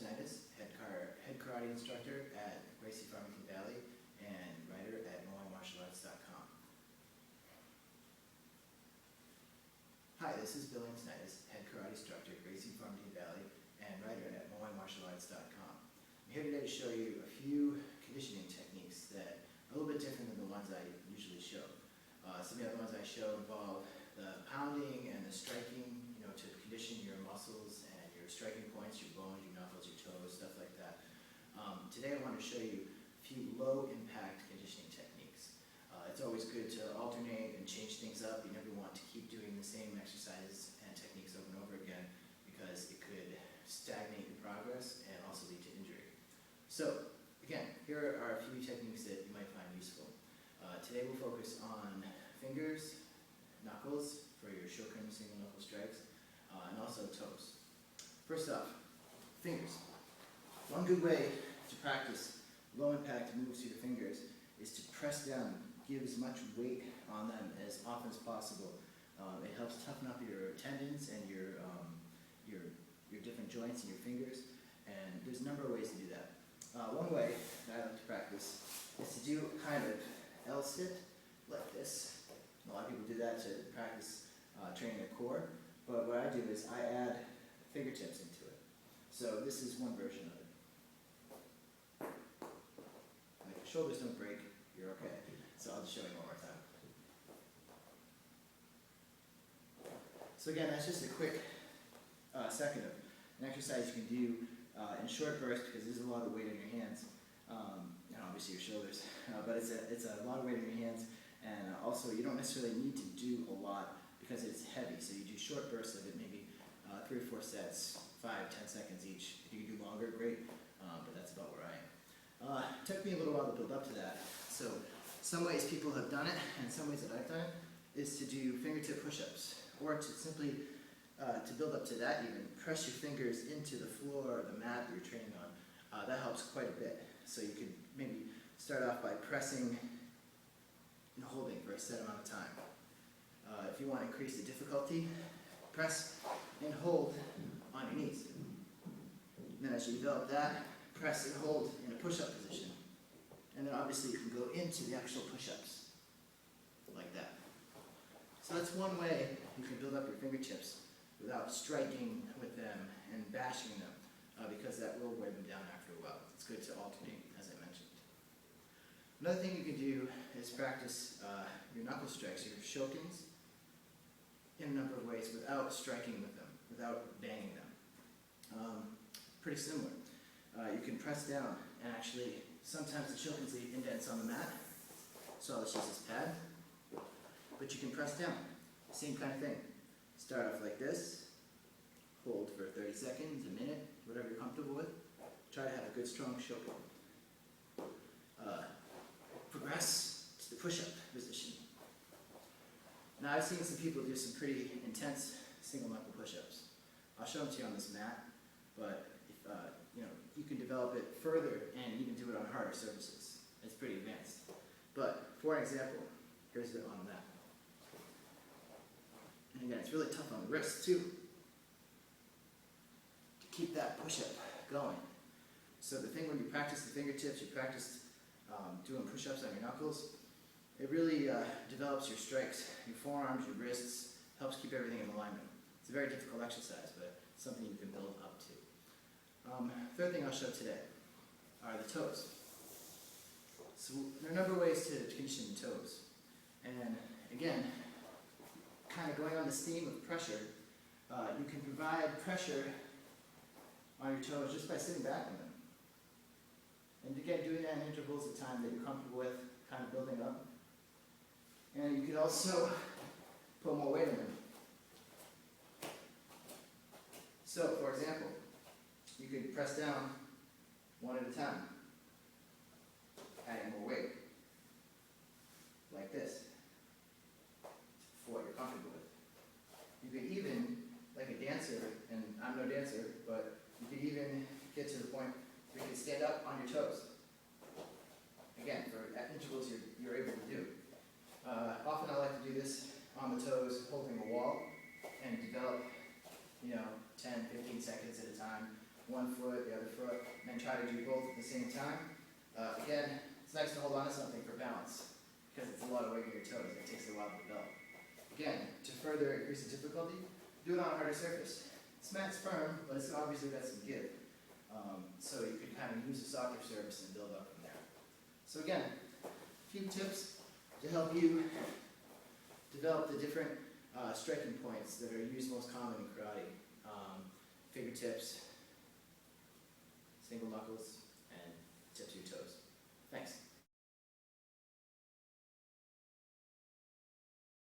head karate instructor at Gracie Farmington Valley and writer at MoaiMartialArts.com. Hi, this is Striking.m4v, head karate instructor at Gracie Farmington Valley and writer at MoaiMartialArts.com. I'm here today to show you a few conditioning techniques that are a little bit different than the ones I usually show. Some of the other ones I show involve the pounding and the striking, to condition your muscles and your striking points, your bones, your knuckles, your toes, stuff like that. Today I want to show you a few low-impact conditioning techniques. It's always good to alternate and change things up. You never want to keep doing the same exercises and techniques over and over again because it could stagnate your progress and also lead to injury. So, again, here are a few techniques that you might find useful. Today we'll focus on fingers, knuckles for your shohei single knuckle strikes, and also toes. First off, fingers. One good way to practice low impact moves to your fingers is to press down, give as much weight on them as often as possible. It helps toughen up your tendons and your different joints in your fingers, and there's a number of ways to do that. One way that I like to practice is to do kind of L-sit like this. A lot of people do that to practice training their core, but what I do is I add fingertips into it. So this is one version of it. If the shoulders don't break, you're okay. So I'll just show you one more time. So again, that's just a quick second of an exercise you can do in short bursts because there's a lot of weight in your hands, and obviously your shoulders, but it's a lot of weight in your hands, and also you don't necessarily need to do a lot because it's heavy, so you do short bursts of it, maybe 3 or 4 sets, 5-10 seconds each. If you can do longer, great, but that's about where I am. It took me a little while to build up to that, so some ways people have done it, and some ways that I've done it, is to do fingertip push-ups, or to simply, to build up to that even, press your fingers into the floor or the mat that you're training on. That helps quite a bit. So you could maybe start off by pressing and holding for a set amount of time. If you want to increase the difficulty, press and hold on your knees. And then as you develop that, press and hold in a push-up position. And then obviously you can go into the actual push-ups, like that. So that's one way you can build up your fingertips without striking with them and bashing them, because that will wear them down after a while. It's good to alternate, as I mentioned. Another thing you can do is practice your knuckle strikes, your shohei, in a number of ways without striking with them, without banging them. Pretty similar. You can press down, and actually, sometimes the shohei leave indents on the mat, so I'll just use this pad. But you can press down, same kind of thing. Start off like this, hold for 30 seconds, a minute, whatever you're comfortable with. Try to have a good strong shohei. Progress to the push-up position. Now I've seen some people do some pretty intense single knuckle push-ups. I'll show them to you on this mat, but if, you can develop it further and even do it on harder surfaces. It's pretty advanced. But for an example, here's it on that. And again, it's really tough on the wrists too, to keep that push-up going. So the thing when you practice the fingertips, you practice doing push-ups on your knuckles, it really develops your strikes, your forearms, your wrists, helps keep everything in alignment. It's a very difficult exercise, but something you can build up to. Third thing I'll show today are the toes. So there are a number of ways to condition the toes. And again, kind of going on this theme of pressure, you can provide pressure on your toes just by sitting back on them. And again, doing that in intervals of time that you're comfortable with, kind of building up. And you could also put more weight on them. So, for example, you could press down one at a time, adding more weight, like this, for what you're comfortable with. You could even, like a dancer, and I'm no dancer, but you could even get to the point where you can stand up on your toes. Again, for intervals you're able to do. Often I like to do this on the toes, holding a wall, and develop, 10, 15 seconds at a time one foot, the other foot, and then try to do both at the same time. Again, it's nice to hold on to something for balance, because it's a lot of weight on your toes, and it takes a while to develop. Again, to further increase the difficulty, do it on a harder surface. This mat's firm, but it's obviously got some give. So you can kind of use a softer surface and build up from there. So again, a few tips to help you develop the different striking points that are used most common in karate. Fingertips, single knuckles,